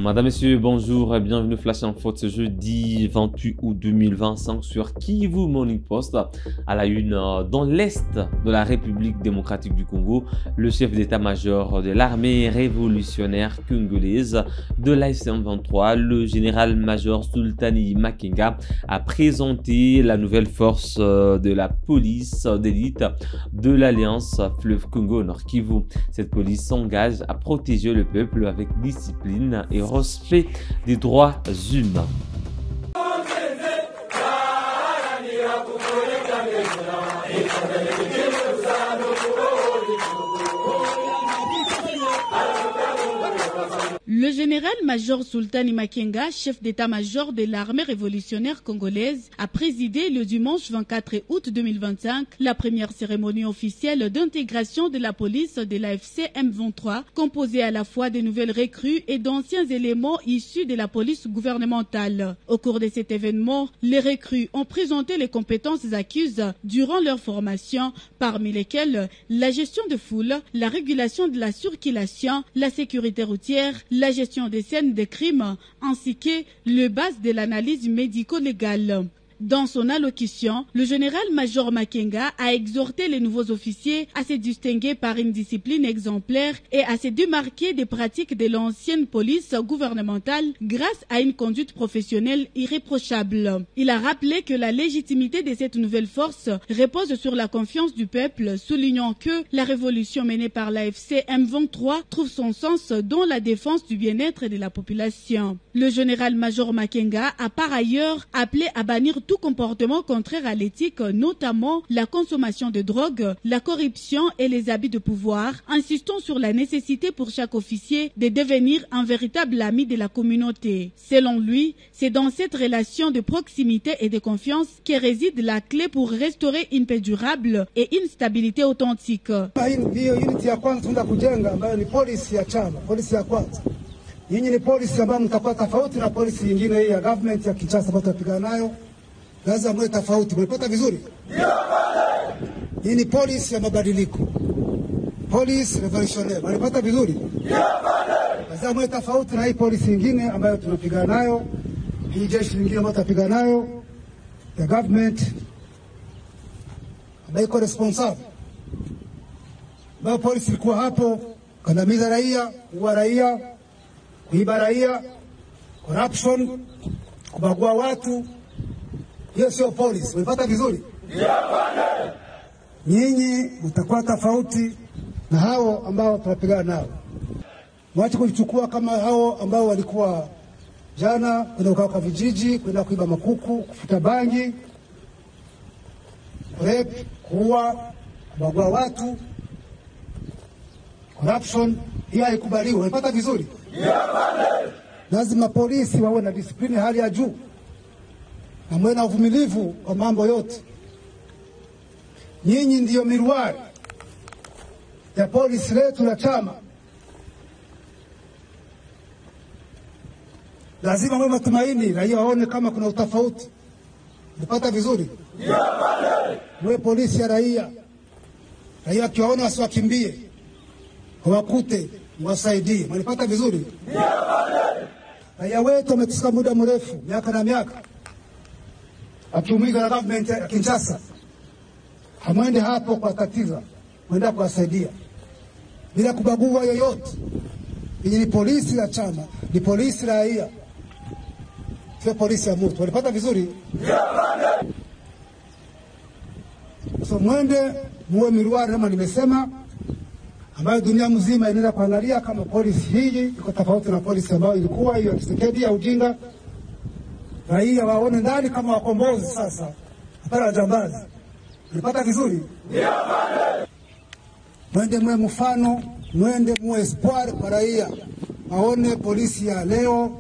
Madame, Messieurs, bonjour et bienvenue Flash Info ce jeudi 28 août 2025 sur Kivu Morning Post. À la une, dans l'est de la République démocratique du Congo, le chef d'état-major de l'armée révolutionnaire congolaise de l'AFC M23, le général-major Sultani Makenga, a présenté la nouvelle force de la police d'élite de l'Alliance Fleuve Congo Nord Kivu. Cette police s'engage à protéger le peuple avec discipline et respect des droits humains. Le général-major Sultani Makenga, chef d'état-major de l'armée révolutionnaire congolaise, a présidé le dimanche 24 août 2025 la première cérémonie officielle d'intégration de la police de l'AFC M23, composée à la fois de nouvelles recrues et d'anciens éléments issus de la police gouvernementale. Au cours de cet événement, les recrues ont présenté les compétences acquises durant leur formation, parmi lesquelles la gestion de foule, la régulation de la circulation, la sécurité routière, la gestion des scènes de crimes ainsi que le base de l'analyse médico-légale. Dans son allocution, le général-major Makenga a exhorté les nouveaux officiers à se distinguer par une discipline exemplaire et à se démarquer des pratiques de l'ancienne police gouvernementale grâce à une conduite professionnelle irréprochable. Il a rappelé que la légitimité de cette nouvelle force repose sur la confiance du peuple, soulignant que la révolution menée par l'AFC M23 trouve son sens dans la défense du bien-être de la population. Le général-major Makenga a par ailleurs appelé à bannir tout comportement contraire à l'éthique, notamment la consommation de drogue, la corruption et les abus de pouvoir, insistant sur la nécessité pour chaque officier de devenir un véritable ami de la communauté. Selon lui, c'est dans cette relation de proximité et de confiance que réside la clé pour restaurer une paix durable et une stabilité authentique. Yinyi ni polisi ambayo mtakuwa tofauti na polisi nyingine hii ya government ya Kinshasa ambayo tunapigana nayo. Lazima mwe tofauti. Mlipata vizuri? Ndio bwana. Hii ni polisi ya mabadiliko. Police revolutionnaire. Mlipata vizuri? Ndio bwana. Lazima mwe tofauti na hii polisi nyingine ambayo tunapigana nayo. Hii jeshi nyingine ambayo tunapigana nayo ya government ambayo iko responsible. Bao polisi ilikuwa hapo kandamiza raia, kuua raia, kuiba raia, corruption, kubagua watu. Hiyo sio polisi. Umepata vizuri? Ndio bwana. Nyinyi mtakuwa tofauti na hao ambao tunapigana nao. Mwache kuchukua kama hao ambao walikuwa jana kwenda kwa vijiji, kwenda kuiba makuku, kufuta bangi, rape, kuua, kubagua watu, corruption. Hiyo haikubaliwi. Umepata vizuri? Lazima polisi wawe na disiplini hali ya juu na mwe na uvumilivu kwa mambo yote. Nyinyi ndiyo miruari ya polisi letu la chama. Lazima mwe matumaini raia waone kama kuna utofauti. Unapata vizuri? Mwe polisi ya raia. Raia wakiwaona wasiwakimbie, wakute, wasaidie. Mwanipata vizuri? Raia wetu wametusikia muda mrefu, miaka na miaka, akiumizwa na government ya Kinshasa. Hamwende hapo kwa tatiza, mwenda kuwasaidia bila kubagua yoyote. Hii ni polisi la chama, ni polisi la raia, sio polisi ya mtu. Walipata vizuri? So mwende muwe miruari kama nimesema, ambayo dunia mzima inaenda kuangalia kama polisi hii iko tofauti na polisi ambayo ilikuwa hiyo Tshisekedi ya ujinga. Raia waone ndani kama wakombozi sasa, hapana jambazi. Unapata vizuri? Ndio bwana. Mwende mwe mfano, mwende mwe espoir kwa raia. Waone polisi ya leo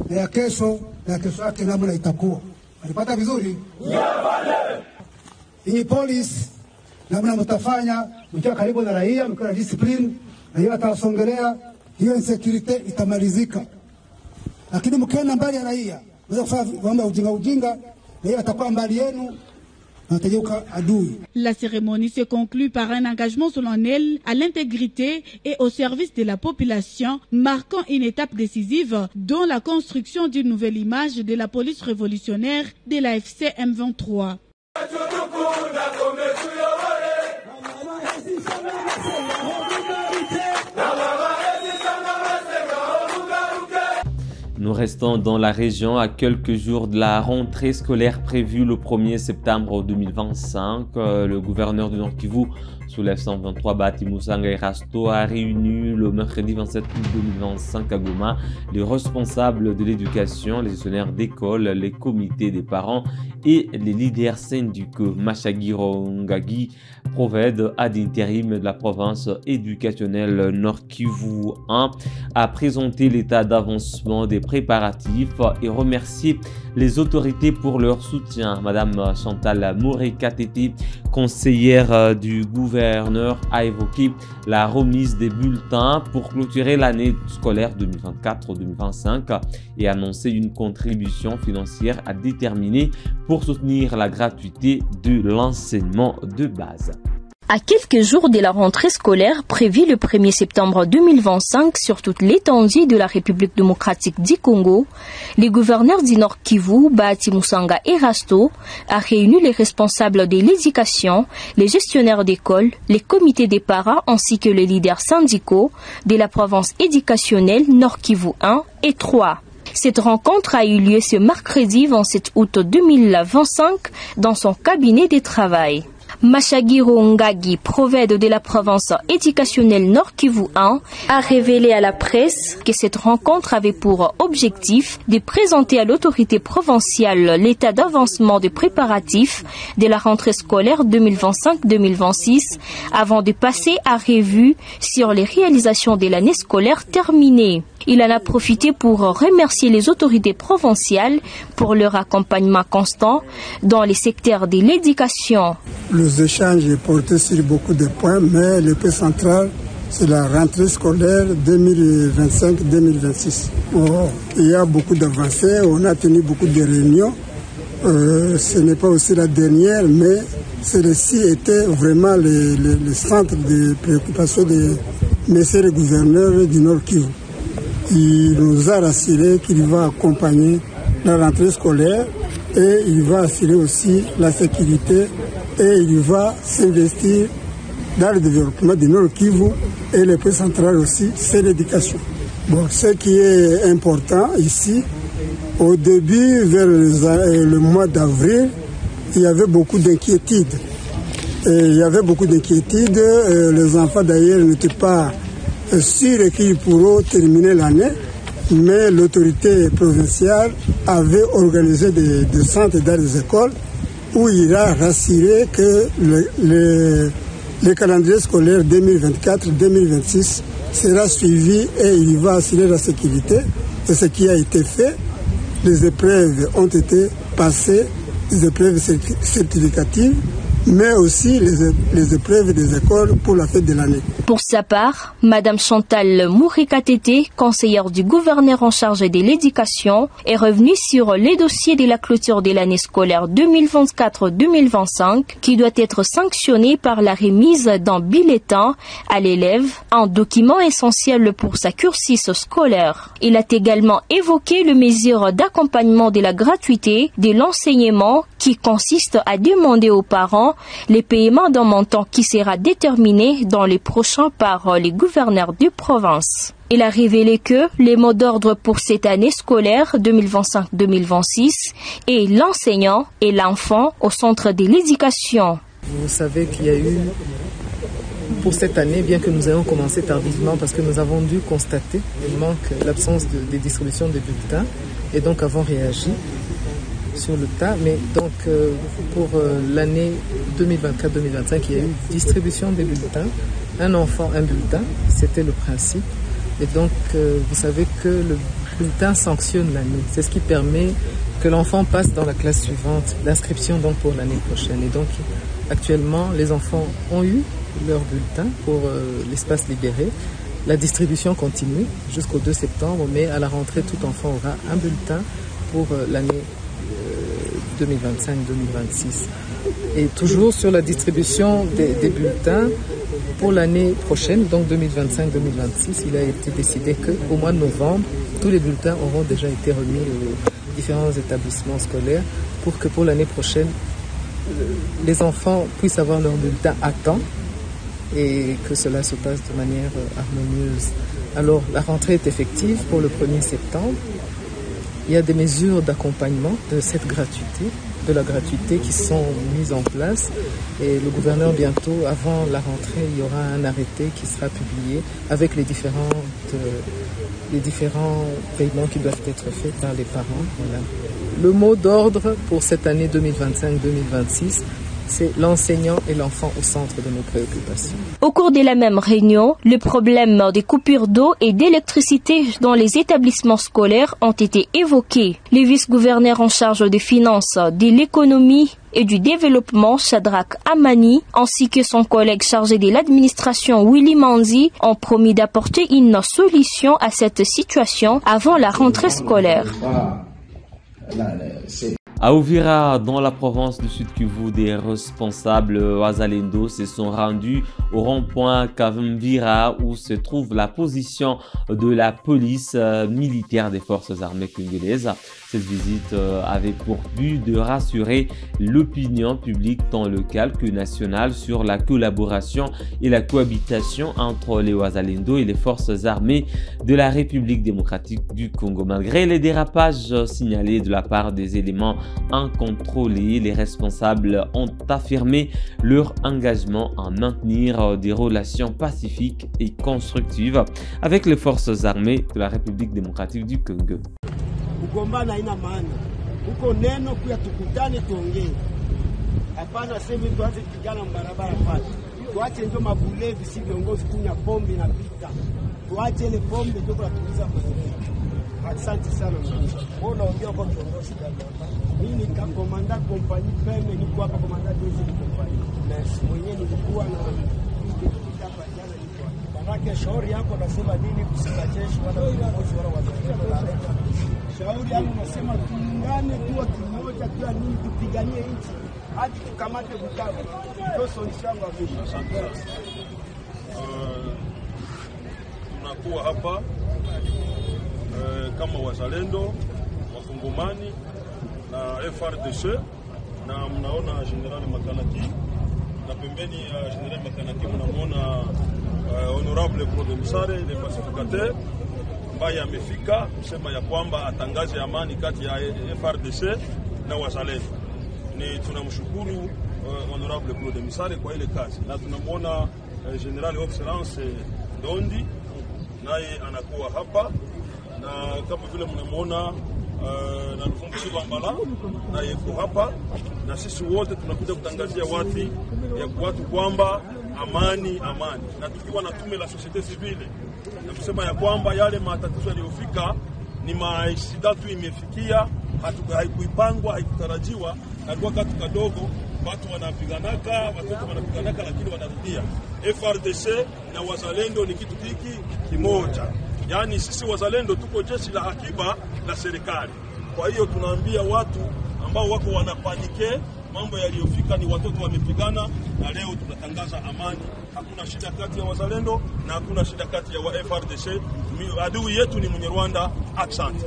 na ya kesho na kesho yake namna itakuwa. Unapata vizuri? Ndio bwana. Hii polisi namna mtafanya mkiwa karibu na raia, mkiwa na discipline, raia atawasongelea, hiyo insecurity itamalizika. Lakini mkienda mbali ya raia, unaweza kufanya mambo ya ujinga, raia atakuwa mbali yenu, La cérémonie se conclut par un engagement solennel à l'intégrité et au service de la population, marquant une étape décisive dans la construction d'une nouvelle image de la police révolutionnaire de l'AFC M23. Nous restons dans la région à quelques jours de la rentrée scolaire prévue le 1er septembre 2025. Le gouverneur du Nord Kivu, sous F-123 Bahati Musanga Erasto, a réuni le mercredi 27 août 2025 à Goma les responsables de l'éducation, les gestionnaires d'école, les comités des parents et les leaders syndicaux. Mashagiro Ngagi, prophète ad intérim de la province éducationnelle Nord Kivu 1, a présenté l'état d'avancement des préparatifs et remercié les autorités pour leur soutien. Madame Chantal Mouré-Katete, conseillère du gouverneur, a évoqué la remise des bulletins pour clôturer l'année scolaire 2024-2025 et annoncé une contribution financière à déterminer pour soutenir la gratuité de l'enseignement de base. À quelques jours de la rentrée scolaire prévue le 1er septembre 2025 sur toute l'étendue de la République démocratique du Congo, le gouverneur du Nord Kivu, Bahati Musanga Erasto, a réuni les responsables de l'éducation, les gestionnaires d'école, les comités des parents ainsi que les leaders syndicaux de la province éducationnelle Nord Kivu 1 et 3. Cette rencontre a eu lieu ce mercredi 27 août 2025 dans son cabinet de travail. Mashagiro Ngagi, prophète de la province éducationnelle Nord Kivu 1, a révélé à la presse que cette rencontre avait pour objectif de présenter à l'autorité provinciale l'état d'avancement des préparatifs de la rentrée scolaire 2025-2026 avant de passer à revue sur les réalisations de l'année scolaire terminée. Il en a profité pour remercier les autorités provinciales pour leur accompagnement constant dans les secteurs de l'éducation. Les échanges portaient sur beaucoup de points, mais le point central, c'est la rentrée scolaire 2025-2026. Il y a beaucoup d'avancées, on a tenu beaucoup de réunions. Ce n'est pas aussi la dernière, mais celle-ci était vraiment le centre de préoccupation de messieurs les gouverneurs du Nord Kivu. Il nous a rassuré qu'il va accompagner la rentrée scolaire et il va assurer aussi la sécurité et il va s'investir dans le développement du Nord Kivu et le point central aussi, c'est l'éducation. Bon, ce qui est important ici, au début, vers le mois d'avril, il y avait beaucoup d'inquiétudes. Les enfants d'ailleurs n'étaient pas sûrs qu'ils pourront terminer l'année, mais l'autorité provinciale avait organisé des centres dans les écoles où il a rassuré que le calendrier scolaire 2024-2026 sera suivi et il va assurer la sécurité. Et ce qui a été fait, les épreuves ont été passées, les épreuves certificatives, mais aussi les épreuves des écoles pour la fête de l'année. Pour sa part, Madame Chantal Mouré-Katete, conseillère du gouverneur en charge de l'éducation, est revenue sur les dossiers de la clôture de l'année scolaire 2024-2025 qui doit être sanctionné par la remise d'un bulletin à l'élève, un document essentiel pour sa cursus scolaire. Il a également évoqué les mesures d'accompagnement de la gratuité de l'enseignement qui consiste à demander aux parents les paiements d'un montant qui sera déterminé dans les prochains par les gouverneurs de province. Il a révélé que les mots d'ordre pour cette année scolaire 2025-2026 est l'enseignant et l'enfant au centre de l'éducation. Vous savez qu'il y a eu pour cette année, bien que nous ayons commencé tardivement parce que nous avons dû constater l'absence de distribution des bulletins et donc avons réagi sur le tas, mais donc pour l'année 2024-2025, il y a eu distribution des bulletins, un enfant, un bulletin, c'était le principe. Et donc vous savez que le bulletin sanctionne l'année, c'est ce qui permet que l'enfant passe dans la classe suivante, l'inscription donc pour l'année prochaine. Et donc actuellement, les enfants ont eu leur bulletin pour l'espace libéré. La distribution continue jusqu'au 2 septembre, mais à la rentrée, tout enfant aura un bulletin pour l'année 2025-2026. Et toujours sur la distribution des bulletins pour l'année prochaine, donc 2025-2026, il a été décidé qu'au mois de novembre, tous les bulletins auront déjà été remis aux différents établissements scolaires pour que pour l'année prochaine, les enfants puissent avoir leur bulletin à temps et que cela se passe de manière harmonieuse. Alors, la rentrée est effective pour le 1er septembre. Il y a des mesures d'accompagnement de cette gratuité, de la gratuité qui sont mises en place. Et le gouverneur, bientôt, avant la rentrée, il y aura un arrêté qui sera publié avec les différents paiements qui doivent être faits par les parents. Voilà. Le mot d'ordre pour cette année 2025-2026, c'est l'enseignant et l'enfant au centre de nos préoccupations. Au cours de la même réunion, le problème des coupures d'eau et d'électricité dans les établissements scolaires ont été évoqués. Le vice-gouverneur en charge des finances, de l'économie et du développement, Shadrach Amani, ainsi que son collègue chargé de l'administration, Willy Manzi, ont promis d'apporter une solution à cette situation avant la rentrée scolaire. À Uvira, dans la province du Sud Kivu, des responsables Wazalendo se sont rendus au rond-point Kavimvira où se trouve la position de la police militaire des forces armées congolaises. Cette visite avait pour but de rassurer l'opinion publique tant locale que nationale sur la collaboration et la cohabitation entre les Wazalendo et les forces armées de la République démocratique du Congo. Malgré les dérapages signalés de la part des éléments incontrôlés, les responsables ont affirmé leur engagement à maintenir des relations pacifiques et constructives avec les forces armées de la République démocratique du Congo. Kugombana haina maana. Huko neno kuya tukutane tuongee. Hapana sema tuanze kupigana barabara pale. Tuache ndio mabulevi si viongozi kunya pombe na vita. Tuache ile pombe ndio tunatuliza mazingira. Asante sana mwanangu. Wewe unaongea kwa kiongozi gani hapa? Mimi ni komanda kompani pembe niko hapa komanda dozi kompani. Na mwenyewe nilikuwa na hapa jana niko. Baraka shauri yako nasema nini kusika jeshi wala viongozi wala wazalendo. Shauri yangu nasema tuungane tuwa kimoja kila nini tupiganie nchi hadi tukamate Bukavu. Ndio solution yangu hapo. Tunakuwa hapa kama wazalendo, wakongomani na FRDC na mnaona General Makanaki na pembeni ya General Makanaki mnamuona Honorable Prodemisare le pacificateur ambaye amefika kusema ya kwamba atangaze amani kati ya FRDC na wazalendo. Ni tunamshukuru Honorable Claude Misale kwa ile kazi na tunamuona General of Excellence Dondi naye anakuwa hapa na kama vile mnamuona na Lufungu Shibambala na yuko hapa na sisi wote tunakuja kutangazia watu kwamba amani na tukiwa na tume la societe civile na kusema ya kwamba yale matatizo yaliyofika ni maisida tu imefikia, haikuipangwa, haikutarajiwa, alikuwa katu kadogo, watu watoto wanapiganaka lakini wanarudia. FRDC na wazalendo ni kitu kimoja. Yaani sisi wazalendo tuko jeshi la akiba la serikali. Kwa hiyo tunaambia watu ambao wako wanapanike mambo yaliyofika ni watoto wamepigana na leo tunatangaza amani. Hakuna shida kati ya wazalendo na hakuna shida kati ya FRDC. Adui yetu ni Mnyarwanda. Asante.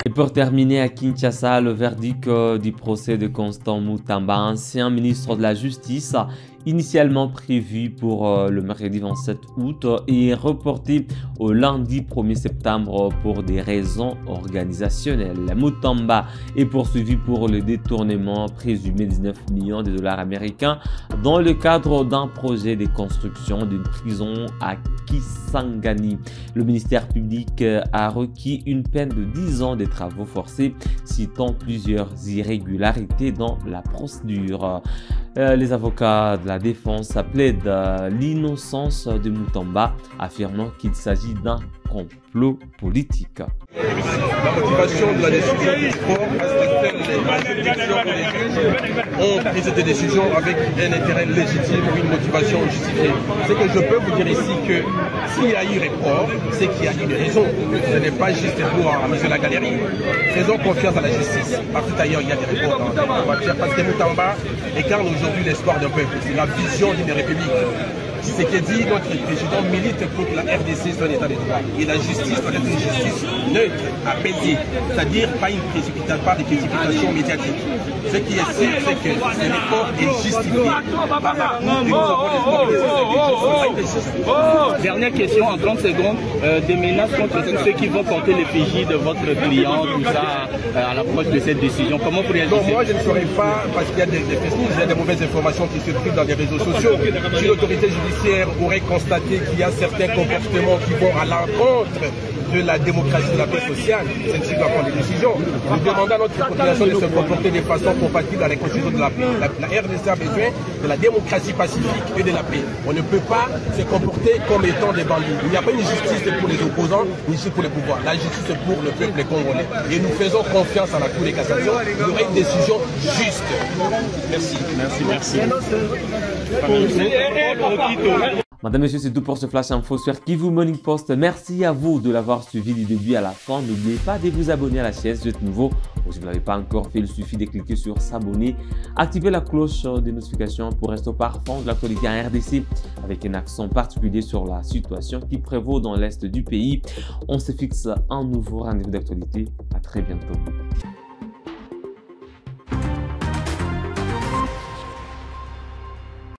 Et pour terminer à Kinshasa, le verdict du procès de Constant Mutamba, ancien ministre de la Justice, initialement prévu pour le mercredi 27 août est reporté au lundi 1er septembre pour des raisons organisationnelles. Mutamba est poursuivi pour le détournement présumé de 19 millions de dollars américains dans le cadre d'un projet de construction d'une prison à Kisangani. Le ministère public a requis une peine de 10 ans de travaux forcés, citant plusieurs irrégularités dans la procédure. Les avocats de la défense plaident l'innocence de Mutamba, affirmant qu'il s'agit d'un complot politique. La motivation de la décision du sport reste celle des juridictions et des juges ont pris des décisions avec un intérêt légitime ou une motivation justifiée. C'est que je peux vous dire ici que s'il y a eu report, c'est qu'il y a eu des raisons. Ce n'est pas juste pour amuser la galerie. Faisons confiance à la justice. Partout ailleurs, il y a des reports en matière parce que Moutamba incarne aujourd'hui l'espoir d'un peuple. C'est la vision d'une république. Ce qui est dit, notre président milite pour que la RDC soit un état de droit. Et la justice doit être une justice neutre, apaisée. C'est-à-dire pas des précipitations médiatiques. Ce qui est sûr, c'est que ce report est justifié. Dernière question en 30 secondes. Des menaces contre tous ceux qui vont porter l'effigie de votre client, tout ça, à l'approche de cette décision. Comment vous réagissez? Bon, moi, je ne saurais pas, parce qu'il y a des mauvaises informations qui circulent dans les réseaux sociaux. Si l'autorité judiciaire aurait constaté qu'il y a certains comportements qui vont à l'encontre de la démocratie de la paix sociale, celle-ci doit prendre des décisions. Nous demandons à notre population de se comporter de façon compatible avec la constitution de la paix. La RDC a besoin de la démocratie pacifique et de la paix. On ne peut pas se comporter comme étant des bandits. Il n'y a pas une justice pour les opposants, ni justice pour les pouvoirs. La justice est pour le peuple congolais. Et nous faisons confiance à la Cour de cassation. Il y aura une décision juste. Merci. Merci. Madame, Monsieur, c'est tout pour ce Flash Info sur Kivu Morning Post. Merci à vous de l'avoir suivi du début à la fin. N'oubliez pas de vous abonner à la chaîne si vous êtes nouveau ou si vous ne l'avez pas encore fait, il suffit de cliquer sur s'abonner. Activez la cloche de notification pour rester au parfum de l'actualité en RDC avec un accent particulier sur la situation qui prévaut dans l'est du pays. On se fixe un nouveau rendez-vous d'actualité. À très bientôt.